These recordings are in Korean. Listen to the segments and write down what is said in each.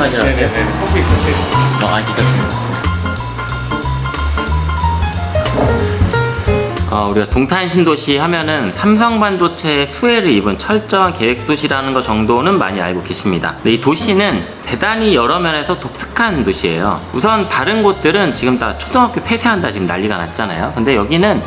네네네. 커피 아, 괜찮습니다. 우리가 동탄 신도시 하면은 삼성반도체의 수혜를 입은 철저한 계획도시라는 것 정도는 많이 알고 계십니다. 근데 이 도시는 대단히 여러 면에서 독특한 도시예요. 우선 다른 곳들은 지금 다 초등학교 폐쇄한다 지금 난리가 났잖아요. 근데 여기는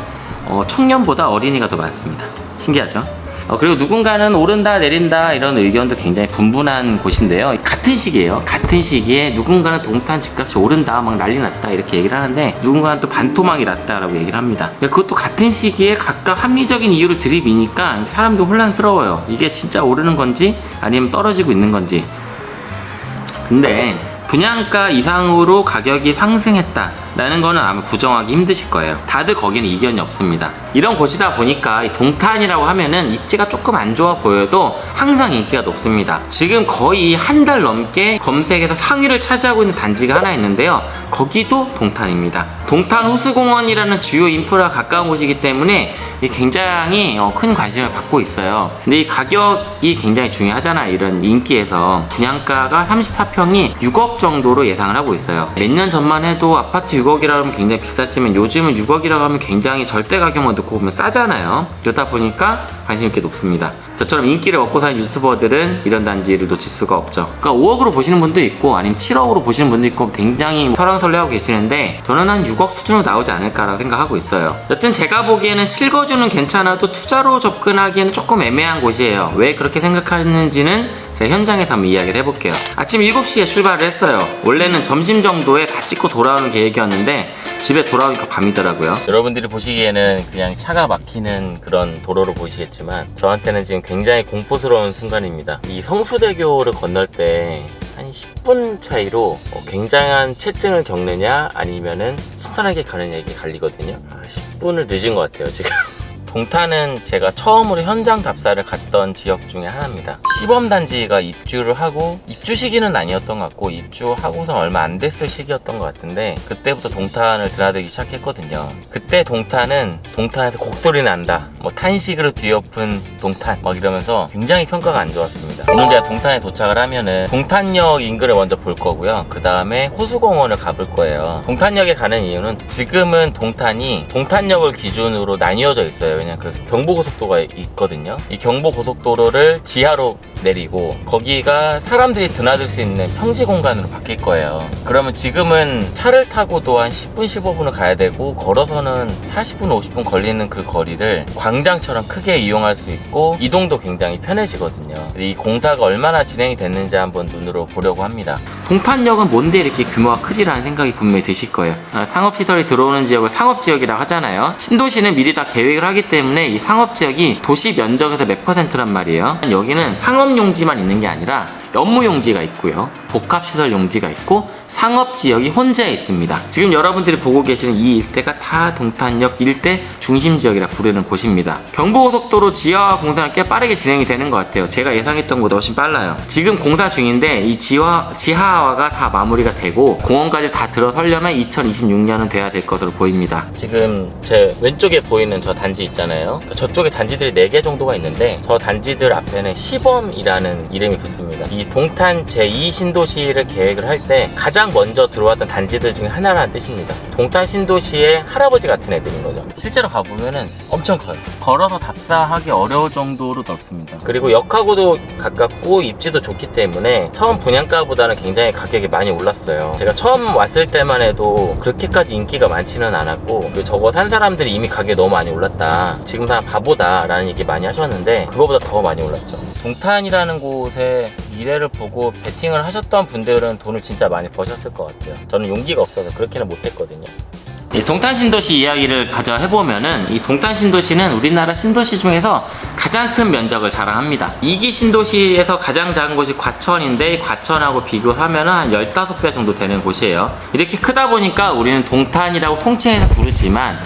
청년보다 어린이가 더 많습니다. 신기하죠? 그리고 누군가는 오른다 내린다 이런 의견도 굉장히 분분한 곳인데요. 같은 시기예요. 같은 시기에 누군가는 동탄 집값이 오른다 막 난리 났다 이렇게 얘기를 하는데, 누군가는 또 반토막이 났다라고 얘기를 합니다. 그것도 같은 시기에 각각 합리적인 이유를 들이미니까 사람도 혼란스러워요. 이게 진짜 오르는 건지 아니면 떨어지고 있는 건지. 근데 분양가 이상으로 가격이 상승했다라는 거는 아마 부정하기 힘드실 거예요. 다들 거기는 이견이 없습니다. 이런 곳이다 보니까 이 동탄이라고 하면은 입지가 조금 안 좋아 보여도 항상 인기가 높습니다. 지금 거의 한 달 넘게 검색에서 상위를 차지하고 있는 단지가 하나 있는데요. 거기도 동탄입니다. 동탄 호수공원이라는 주요 인프라가 가까운 곳이기 때문에 굉장히 큰 관심을 받고 있어요. 근데 이 가격이 굉장히 중요하잖아요. 이런 인기에서 분양가가 34평이 6억 정도로 예상을 하고 있어요. 몇 년 전만 해도 아파트 6억이라고 하면 굉장히 비쌌지만 요즘은 6억이라고 하면 굉장히 절대 가격만 듣고 보면 싸잖아요. 그러다 보니까 관심 있게 높습니다. 저처럼 인기를 얻고 사는 유튜버들은 이런 단지를 놓칠 수가 없죠. 그러니까 5억으로 보시는 분도 있고 아니면 7억으로 보시는 분도 있고 굉장히 설왕설래하고 계시는데, 저는 한 6억 수준으로 나오지 않을까라고 생각하고 있어요. 여튼 제가 보기에는 실거주는 괜찮아도 투자로 접근하기에는 조금 애매한 곳이에요. 왜 그렇게 생각하는지는 제가 현장에서 한번 이야기를 해볼게요. 아침 7시에 출발을 했어요. 원래는 점심 정도에 다 찍고 돌아오는 계획이었는데 집에 돌아오니까 밤이더라고요. 여러분들이 보시기에는 그냥 차가 막히는 그런 도로로 보이시겠지만 저한테는 지금 굉장히 공포스러운 순간입니다. 이 성수대교를 건널 때 한 10분 차이로 굉장한 체증을 겪느냐 아니면은 순탄하게 가느냐 이게 갈리거든요. 10분을 늦은 것 같아요 지금. 동탄은 제가 처음으로 현장 답사를 갔던 지역 중에 하나입니다. 시범단지가 입주를 하고, 입주 시기는 아니었던 것 같고 입주하고선 얼마 안 됐을 시기였던 것 같은데 그때부터 동탄을 드나들기 시작했거든요. 그때 동탄은 동탄에서 곡소리 난다, 뭐 탄식으로 뒤엎은 동탄 막 이러면서 굉장히 평가가 안 좋았습니다. 오늘 제가 동탄에 도착을 하면은 동탄역 인근을 먼저 볼 거고요. 그 다음에 호수공원을 가볼 거예요. 동탄역에 가는 이유는 지금은 동탄이 동탄역을 기준으로 나뉘어져 있어요. 왜냐면 그 경부고속도로가 있거든요. 이 경부고속도로를 지하로 내리고 거기가 사람들이 드나들 수 있는 평지 공간으로 바뀔 거예요. 그러면 지금은 차를 타고도 한 10분 15분을 가야 되고 걸어서는 40분 50분 걸리는 그 거리를 광장처럼 크게 이용할 수 있고 이동도 굉장히 편해지거든요. 이 공사가 얼마나 진행이 됐는지 한번 눈으로 보려고 합니다. 동탄역은 뭔데 이렇게 규모가 크지라는 생각이 분명히 드실 거예요. 상업시설이 들어오는 지역을 상업지역이라고 하잖아요. 신도시는 미리 다 계획을 하기 때문에 이 상업지역이 도시 면적에서 몇 %란 말이에요. 여기는 상업용지만 있는 게 아니라 업무용지가 있고요, 복합시설용지가 있고 상업지역이 혼자 있습니다. 지금 여러분들이 보고 계시는 이 일대가 다 동탄역 일대 중심지역이라 부르는 곳입니다. 경부고속도로 지하화 공사는 꽤 빠르게 진행이 되는 것 같아요. 제가 예상했던 것보다 훨씬 빨라요. 지금 공사 중인데 이 지하화가 다 마무리가 되고 공원까지 다 들어서려면 2026년은 돼야 될 것으로 보입니다. 지금 제 왼쪽에 보이는 저 단지 있잖아요. 저쪽에 단지들이 4개 정도가 있는데 저 단지들 앞에는 시범이라는 이름이 붙습니다. 이 동탄 제2 신도시를 계획을 할 때 가장 먼저 들어왔던 단지들 중에 하나라는 뜻입니다. 동탄 신도시의 할아버지 같은 애들인 거죠. 실제로 가보면은 엄청 커요. 걸어서 답사하기 어려울 정도로 넓습니다. 그리고 역하고도 가깝고 입지도 좋기 때문에 처음 분양가보다는 굉장히 가격이 많이 올랐어요. 제가 처음 왔을 때만 해도 그렇게까지 인기가 많지는 않았고, 저거 산 사람들이 이미 가격이 너무 많이 올랐다, 지금 다 바보다 라는 얘기 많이 하셨는데 그거보다 더 많이 올랐죠. 동탄이라는 곳에 미래를 보고 베팅을 하셨던 분들은 돈을 진짜 많이 버셨을 것 같아요. 저는 용기가 없어서 그렇게는 못했거든요. 이 동탄 신도시 이야기를 가져 해보면은, 이 동탄 신도시는 우리나라 신도시 중에서 가장 큰 면적을 자랑합니다. 2기 신도시에서 가장 작은 곳이 과천인데, 과천하고 비교를 하면은 한 15배 정도 되는 곳이에요. 이렇게 크다 보니까 우리는 동탄이라고 통칭해서 부르지만,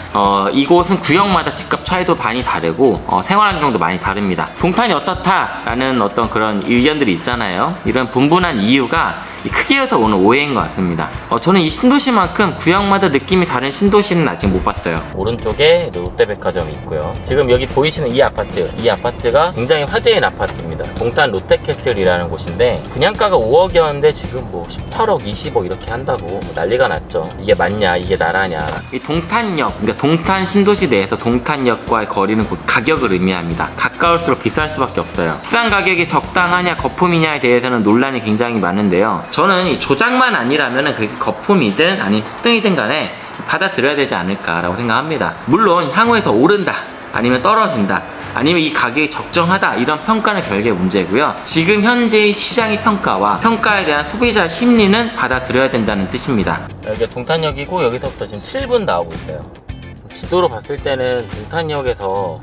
이곳은 구역마다 집값 차이도 많이 다르고, 생활환경도 많이 다릅니다. 동탄이 어떻다라는 어떤 그런 의견들이 있잖아요. 이런 분분한 이유가 이 크기에서 오는 오해인 것 같습니다. 저는 이 신도시만큼 구역마다 느낌이 다른 신도시는 아직 못 봤어요. 오른쪽에 롯데백화점이 있고요. 지금 여기 보이시는 이 아파트가 굉장히 화제인 아파트입니다. 동탄 롯데캐슬이라는 곳인데 분양가가 5억이었는데 지금 뭐 18억, 20억 이렇게 한다고 난리가 났죠. 이게 맞냐, 이게 나라냐. 이 동탄역, 그러니까 동탄 신도시 내에서 동탄역과의 거리는 곧 가격을 의미합니다. 가까울수록 비쌀 수밖에 없어요. 비싼 가격이 적당하냐 거품이냐에 대해서는 논란이 굉장히 많은데요. 저는 이 조작만 아니라면 그게 거품이든 아니면 폭등이든 간에 받아들여야 되지 않을까라고 생각합니다. 물론 향후에 더 오른다, 아니면 떨어진다, 아니면 이 가격이 적정하다, 이런 평가는 별개의 문제고요. 지금 현재의 시장의 평가와 평가에 대한 소비자 심리는 받아들여야 된다는 뜻입니다. 여기가 동탄역이고 여기서부터 지금 7분 나오고 있어요. 지도로 봤을 때는 동탄역에서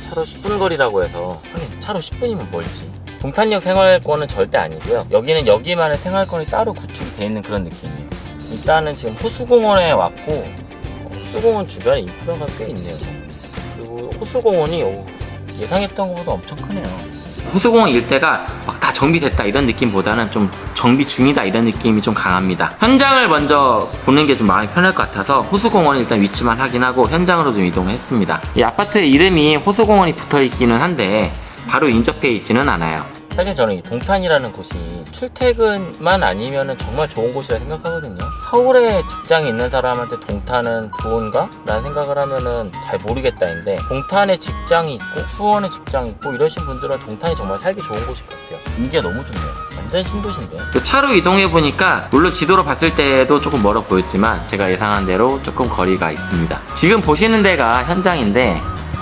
차로 10분 거리라고 해서, 아니 차로 10분이면 멀지. 동탄역 생활권은 절대 아니고요. 여기는 여기만의 생활권이 따로 구축이 되어 있는 그런 느낌이에요. 일단은 지금 호수공원에 왔고, 호수공원 주변에 인프라가 꽤 있네요. 그리고 호수공원이 예상했던 것보다 엄청 크네요. 호수공원 일대가 막 다 정비됐다 이런 느낌보다는 좀 정비 중이다 이런 느낌이 좀 강합니다. 현장을 먼저 보는 게 좀 마음이 편할 것 같아서 호수공원은 일단 위치만 확인하고 현장으로 좀 이동을 했습니다. 이 아파트의 이름이 호수공원이 붙어 있기는 한데 바로 인접해 있지는 않아요. 사실 저는 이 동탄이라는 곳이 출퇴근만 아니면 정말 좋은 곳이라 생각하거든요. 서울에 직장이 있는 사람한테 동탄은 좋은가? 라는 생각을 하면은 잘 모르겠다인데, 동탄에 직장이 있고 수원에 직장이 있고 이러신 분들은 동탄이 정말 살기 좋은 곳일 것 같아요. 분위기가 너무 좋네요. 완전 신도시인데. 차로 이동해보니까 물론 지도로 봤을 때도 조금 멀어 보였지만 제가 예상한 대로 조금 거리가 있습니다. 지금 보시는 데가 현장인데,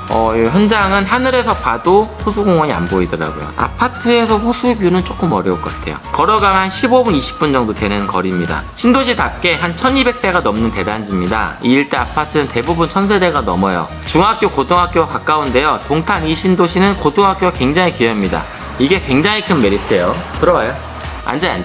현장은 하늘에서 봐도 호수공원이 안 보이더라고요. 아파트에서 호수뷰는 조금 어려울 것 같아요. 걸어가면 한 15분, 20분 정도 되는 거리입니다. 신도시답게 한 1200세가 넘는 대단지입니다. 이 일대 아파트는 대부분 1000세대가 넘어요. 중학교, 고등학교가 가까운데요. 동탄 이 신도시는 고등학교가 굉장히 귀합니다. 이게 굉장히 큰 메리트예요. 들어와요. 앉아.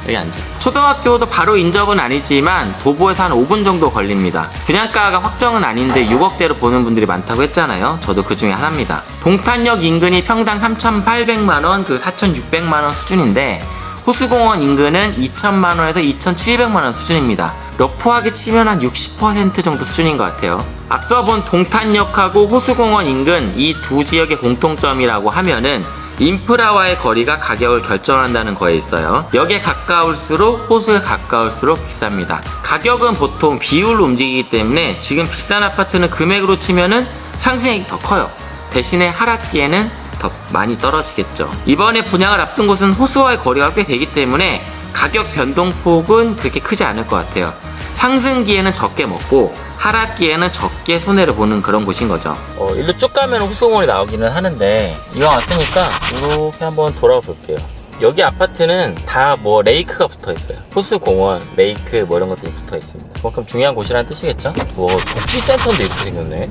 여기 앉아. 초등학교도 바로 인접은 아니지만 도보에서 한 5분 정도 걸립니다. 분양가가 확정은 아닌데 6억대로 보는 분들이 많다고 했잖아요. 저도 그 중에 하나입니다. 동탄역 인근이 평당 3,800만원, 4,600만원 수준인데 호수공원 인근은 2,000만원에서 2,700만원 수준입니다. 러프하게 치면 한 60% 정도 수준인 것 같아요. 앞서 본 동탄역하고 호수공원 인근 이 두 지역의 공통점이라고 하면은 인프라와의 거리가 가격을 결정한다는 거에 있어요. 역에 가까울수록 호수에 가까울수록 비쌉니다. 가격은 보통 비율로 움직이기 때문에 지금 비싼 아파트는 금액으로 치면은 상승액이 더 커요. 대신에 하락기에는 더 많이 떨어지겠죠. 이번에 분양을 앞둔 곳은 호수와의 거리가 꽤 되기 때문에 가격 변동폭은 그렇게 크지 않을 것 같아요. 상승기에는 적게 먹고 하락기에는 적게 손해를 보는 그런 곳인 거죠. 일로 쭉 가면 호수공원이 나오기는 하는데 이왕 왔으니까 이렇게 한번 돌아볼게요. 여기 아파트는 다 뭐 레이크가 붙어 있어요. 호수공원, 레이크 뭐 이런 것들이 붙어 있습니다. 그만큼 중요한 곳이라는 뜻이겠죠? 복지센터인데 이렇게 생겼네.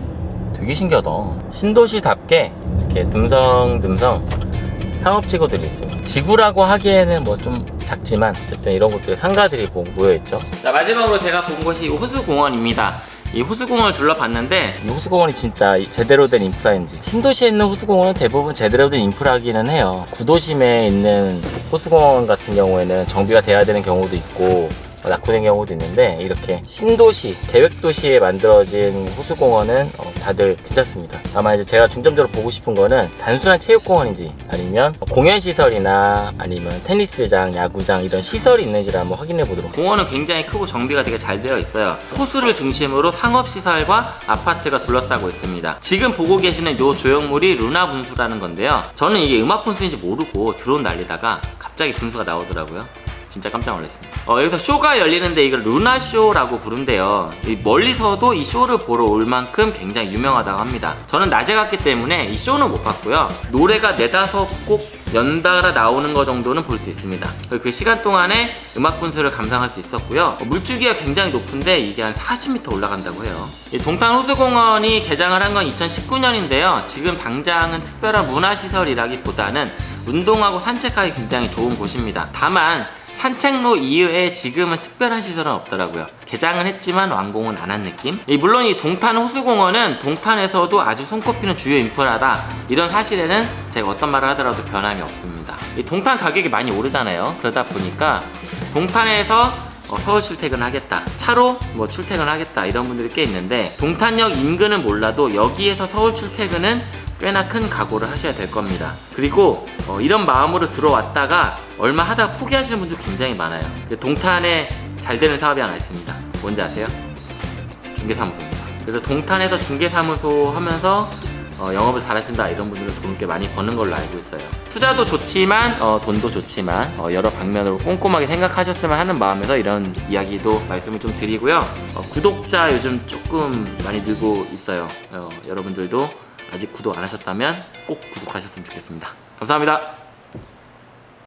되게 신기하다. 신도시답게 이렇게 듬성듬성 상업지구들이 있습니다. 지구라고 하기에는 뭐 좀 작지만 어쨌든 이런 곳들에 상가들이 모여있죠. 자, 마지막으로 제가 본 곳이 호수공원입니다. 이 호수공원을 둘러봤는데 이 호수공원이 진짜 제대로 된 인프라인지, 신도시에 있는 호수공원은 대부분 제대로 된 인프라기는 해요. 구도심에 있는 호수공원 같은 경우에는 정비가 돼야 되는 경우도 있고 낙후된 경우도 있는데, 이렇게 신도시, 계획도시에 만들어진 호수공원은 다들 괜찮습니다. 다만 이제 제가 중점적으로 보고 싶은 거는 단순한 체육공원인지 아니면 공연시설이나 아니면 테니스장, 야구장 이런 시설이 있는지를 한번 확인해 보도록. 공원은 굉장히 크고 정비가 되게 잘 되어 있어요. 호수를 중심으로 상업시설과 아파트가 둘러싸고 있습니다. 지금 보고 계시는 이 조형물이 루나 분수라는 건데요. 저는 이게 음악 분수인지 모르고 드론 날리다가 갑자기 분수가 나오더라고요. 진짜 깜짝 놀랐습니다. 여기서 쇼가 열리는데 이걸 루나쇼라고 부른대요. 멀리서도 이 쇼를 보러 올 만큼 굉장히 유명하다고 합니다. 저는 낮에 갔기 때문에 이 쇼는 못 봤고요. 노래가 4-5곡 연달아 나오는 거 정도는 볼 수 있습니다. 그 시간 동안에 음악 분수를 감상할 수 있었고요. 물주기가 굉장히 높은데 이게 한 40m 올라간다고 해요. 이 동탄 호수공원이 개장을 한 건 2019년인데요. 지금 당장은 특별한 문화시설이라기보다는 운동하고 산책하기 굉장히 좋은 곳입니다. 다만 산책로 이외에 지금은 특별한 시설은 없더라고요. 개장은 했지만 완공은 안 한 느낌? 물론 이 동탄 호수공원은 동탄에서도 아주 손꼽히는 주요 인프라다, 이런 사실에는 제가 어떤 말을 하더라도 변함이 없습니다. 이 동탄 가격이 많이 오르잖아요. 그러다 보니까 동탄에서 서울 출퇴근을 하겠다, 차로 뭐 출퇴근을 하겠다 이런 분들이 꽤 있는데, 동탄역 인근은 몰라도 여기에서 서울 출퇴근은 꽤나 큰 각오를 하셔야 될 겁니다. 그리고 이런 마음으로 들어왔다가 얼마 하다가 포기하시는 분들 굉장히 많아요. 동탄에 잘 되는 사업이 하나 있습니다. 뭔지 아세요? 중개사무소입니다. 그래서 동탄에서 중개사무소 하면서 영업을 잘 하신다 이런 분들은 돈을 꽤 많이 버는 걸로 알고 있어요. 투자도 좋지만 돈도 좋지만 여러 방면으로 꼼꼼하게 생각하셨으면 하는 마음에서 이런 이야기도 말씀을 좀 드리고요. 구독자 요즘 조금 많이 늘고 있어요. 여러분들도 아직 구독 안 하셨다면 꼭 구독하셨으면 좋겠습니다. 감사합니다.